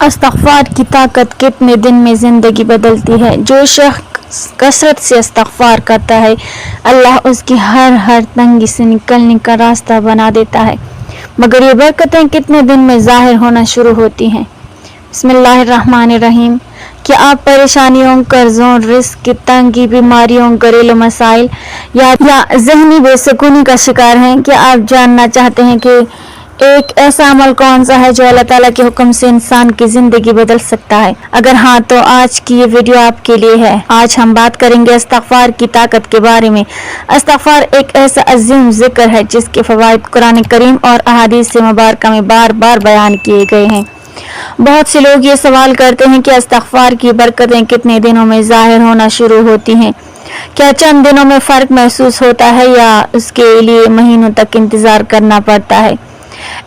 इस्तग़फ़ार की ताकत कितने दिन में ज़िंदगी बदलती है। जो शख्स कसरत से इस्तग़फ़ार करता है, अल्लाह उसकी हर तंगी से निकलने का रास्ता बना देता है। मगर ये बरकतें कितने दिन में ज़ाहिर होना शुरू होती हैं। बिस्मिल्लाहिर्रहमानिर्रहीम। क्या आप परेशानियों, कर्जों, रिस्क की तंगी, बीमारियों, घरेलू मसाइल या ज़हनी बेसुकूनी का शिकार हैं? क्या आप जानना चाहते हैं कि एक ऐसा अमल कौन सा है जो अल्लाह ताला के हुक्म से इंसान की जिंदगी बदल सकता है? अगर हाँ, तो आज की ये वीडियो आपके लिए है। आज हम बात करेंगे इस्तग़फ़ार की ताकत के बारे में। इस्तग़फ़ार एक ऐसा अजीम जिक्र है जिसके फ़वाइद कुरान करीम और अहादीस मुबारका में बार बार बयान किए गए हैं। बहुत से लोग ये सवाल करते हैं कि इस्तग़फ़ार की बरकतें कितने दिनों में ज़ाहिर होना शुरू होती हैं। क्या चंद दिनों में फ़र्क महसूस होता है या उसके लिए महीनों तक इंतज़ार करना पड़ता है?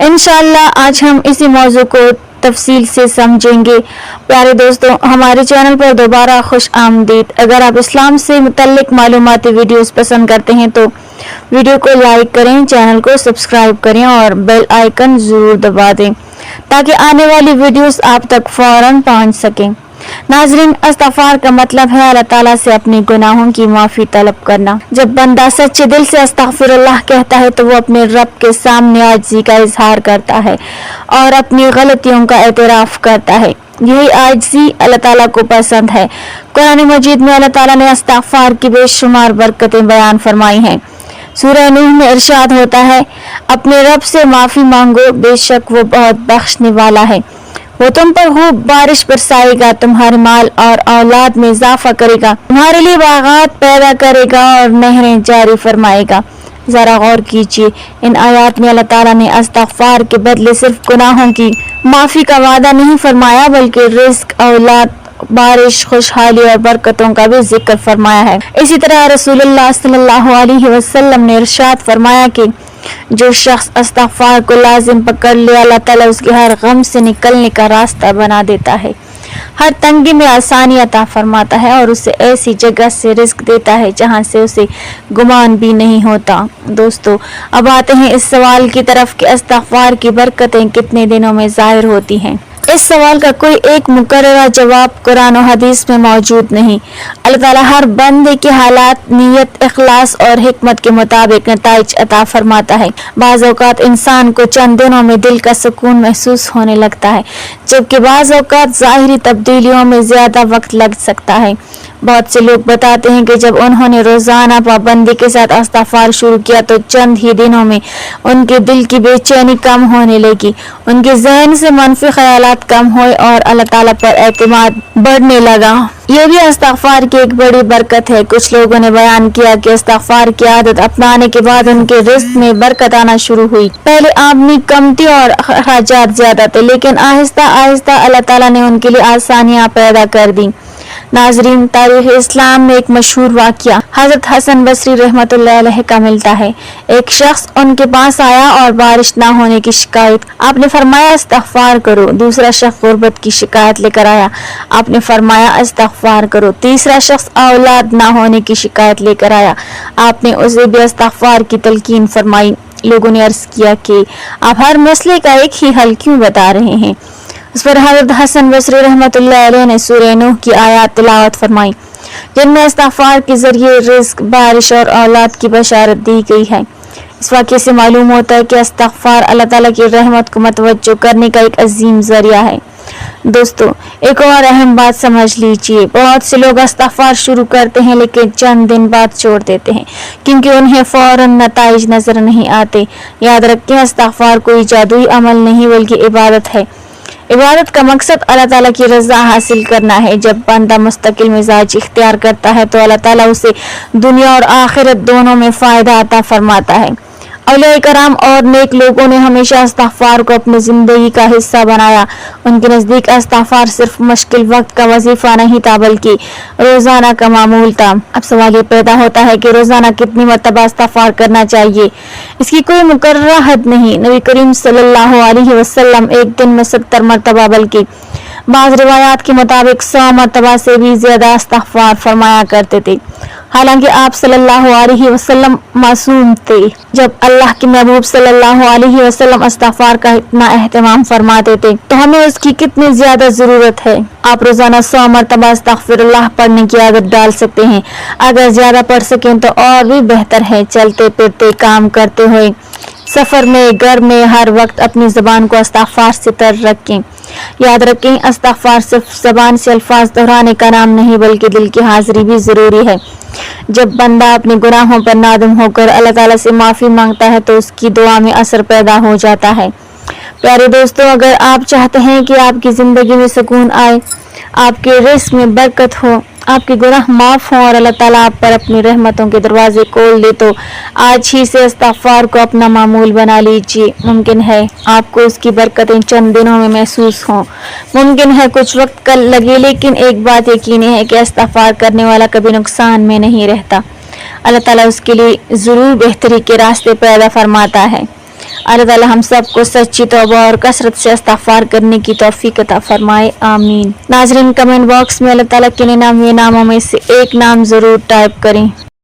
इंशाअल्लाह आज हम इसी मौजू को तफसील से समझेंगे। प्यारे दोस्तों, हमारे चैनल पर दोबारा खुश आमदीद। अगर आप इस्लाम से मुतल्लिक मालूमाती वीडियोस पसंद करते हैं तो वीडियो को लाइक करें, चैनल को सब्सक्राइब करें और बेल आइकन ज़रूर दबा दें ताकि आने वाली वीडियोस आप तक फौरन पहुंच सकें। नाज़रीन, इस्तग़फ़ार का मतलब है अल्लाह ताला से अपने गुनाहों की माफ़ी तलब करना। जब बंदा सच्चे दिल से अस्तग़फ़िरुल्लाह कहता है तो वो अपने रब के सामने आजिज़ी का इजहार करता है और अपनी गलतियों का एतराफ़ करता है। यही आजिज़ी अल्लाह ताला को पसंद है। कुरान मजीद में अल्लाह ताला ने इस्तग़फ़ार की बेशुमार बरकतें बयान फरमाई हैं। सूरह नूह में इरशाद होता है, अपने रब से माफ़ी मांगो, बेशक वो बहुत बख्शने वाला है। वो तुम पर खूब बारिश बरसाएगा, तुम्हारे माल और औलाद में इजाफा करेगा, तुम्हारे लिए बागात पैदा करेगा और नहरें जारी फरमाएगा। जरा गौर कीजिए, इन आयात में अल्लाह ताला ने इस्तग़फ़ार के बदले सिर्फ गुनाहों की माफ़ी का वादा नहीं फरमाया बल्कि रिज़्क़, औलाद, बारिश, खुशहाली और बरकतों का भी जिक्र फरमाया है। इसी तरह रसूलुल्लाह सल्लल्लाहु अलैहि वसल्लम ने इरशाद फरमाया कि जो शख्स इस्तग़फ़ार को लाजिम पकड़ ले, अल्लाह ताला उसके हर गम से निकलने का रास्ता बना देता है, हर तंगी में आसानी अता फरमाता है और उसे ऐसी जगह से रिज़्क़ देता है जहां से उसे गुमान भी नहीं होता। दोस्तों, अब आते हैं इस सवाल की तरफ कि इस्तग़फ़ार की बरकतें कितने दिनों में ज़ाहिर होती हैं। इस सवाल का कोई एक मुकर्रर जवाब कुरान और हदीस में मौजूद नहीं। अल्लाह ताला हर बंदे के हालात, नीयत, इखलास और हिकमत के मुताबिक नताइज अता फरमाता है। बाज़ औक़ात इंसान को चंद दिनों में दिल का सुकून महसूस होने लगता है, जबकि बाज़ औक़ात ज़ाहिरी तब्दीलियों में ज़्यादा वक्त लग सकता है। बहुत से लोग बताते हैं कि जब उन्होंने रोज़ाना पाबंदी के साथ इस्तग़फ़ार शुरू किया तो चंद ही दिनों में उनके दिल की बेचैनी कम होने लगी, उनके ज़हन से मनफी ख़यालात कम हुए और अल्लाह ताला पर एतमाद बढ़ने लगा। ये भी इस्तग़फ़ार की एक बड़ी बरकत है। कुछ लोगों ने बयान किया कि इस्तग़फ़ार की आदत अपनाने के बाद उनके रिज़्क़ में बरकत आना शुरू हुई। पहले आमदनी कम थी और खर्चात ज़्यादा थे, लेकिन आहिस्ता आहिस्ता अल्लाह ताला ने उनके लिए आसानियाँ पैदा कर दी। नाज़रीन, तारीख़ इस्लाम में एक मशहूर वाक़या हज़रत हसन बसरी रहमतुल्लाह अलैह का मिलता है। एक शख्स उनके पास आया और बारिश ना होने की शिकायत। आपने फरमाया इस्तग़फ़ार करो। दूसरा शख्स गुर्बत की शिकायत लेकर आया। आपने फरमाया इस्तग़फ़ार करो। तीसरा शख्स औलाद ना होने की शिकायत लेकर आया। आपने उसे भी इस्तग़फ़ार की तलकीन फरमाई। लोगों ने अर्ज़ किया कि आप हर मसले का एक ही हल क्यों बता रहे हैं? इस पर हज़रत हसन बसरी रहमतुल्लाह अलैह ने सूरह नूह की आयत तिलावत फरमाई जिनमें इस्तग़फ़ार के जरिए रिज़्क़, बारिश और औलाद की बशारत दी गई है। इस वाक़े से मालूम होता है कि इस्तग़फ़ार अल्लाह ताला की रहमत को मतवज्जो करने का एक अजीम ज़रिया है। दोस्तों, एक और अहम बात समझ लीजिए, बहुत से लोग इस्तग़फ़ार शुरू करते हैं लेकिन चंद दिन बाद छोड़ देते हैं क्योंकि उन्हें फौरन नताइज नजर नहीं आते। याद रखें, इस्तग़फ़ार कोई जादुई अमल नहीं बल्कि इबादत है। इबादत का मकसद अल्लाह ताला की रज़ा हासिल करना है। जब बंदा मुस्तकिल मिजाज इख्तियार करता है तो अल्लाह ताला उसे दुनिया और आखिरत दोनों में फ़ायदा अता फरमाता है। औलिया कराम और नेक लोगों ने हमेशा इस्तग़फ़ार को अपनी ज़िंदगी का हिस्सा बनाया। उनके नज़दीक इस्तग़फ़ार सिर्फ मुश्किल वक्त का वजीफ़ा नहीं था बल्कि रोज़ाना का मामूल था। अब सवाल ये पैदा होता है कि रोज़ाना कितनी मरतबा इस्तग़फ़ार करना चाहिए? इसकी कोई मुकर्रर हद नहीं। नबी करीम सल्लल्लाहु अलैहि वसल्लम एक दिन में 70 मरतबा बल्कि बाज़ रिवायात के मुताबिक 100 मरतबा से भी ज़्यादा इस्तग़फ़ार फरमाया करते थे। हालांकि आप सल्लल्लाहु अलैहि वसल्लम मासूम थे। जब अल्लाह के महबूब सल्लल्लाहु अलैहि वसल्लम इस्तिग़फ़ार का इतना अहतमाम फरमाते थे तो हमें उसकी कितनी ज्यादा जरूरत है। आप रोजाना 100 मरतबा अस्तग़फ़िरुल्लाह पढ़ने की आदत डाल सकते हैं। अगर ज्यादा पढ़ सकें तो और भी बेहतर है। चलते फिरते, काम करते हुए, सफर में, घर में, हर वक्त अपनी ज़बान को इस्तिग़फ़ार से तर रखें। याद रखें, इस्तिग़फ़ार सिर्फ ज़बान से अल्फाज दोहराने का नाम नहीं बल्कि दिल की हाजिरी भी ज़रूरी है। जब बंदा अपने गुनाहों पर नादम होकर अल्लाह ताला से माफ़ी मांगता है तो उसकी दुआ में असर पैदा हो जाता है। प्यारे दोस्तों, अगर आप चाहते हैं कि आपकी ज़िंदगी में सुकून आए, आपके रिज़्क़ में बरकत हो, आपके गुनाह माफ़ हों और अल्लाह ताला आप पर अपनी रहमतों के दरवाजे खोल दे तो आज ही से इस्तिग़फ़ार को अपना मामूल बना लीजिए। मुमकिन है आपको उसकी बरकतें चंद दिनों में महसूस हों, मुमकिन है कुछ वक्त कल लगे, लेकिन एक बात यकीनी है कि इस्तिग़फ़ार करने वाला कभी नुकसान में नहीं रहता। अल्लाह ताला उसके लिए ज़रूर बेहतरी के रास्ते पैदा फरमाता है। अल्लाह ताला हम सबको सच्ची तौबा और कसरत से इस्तिग़फ़ार करने की तौफ़ीक़ अता फरमाए, आमीन। नाज़रीन, कमेंट बॉक्स में अल्लाह ताला के 99 नामों में से एक नाम ज़रूर टाइप करें।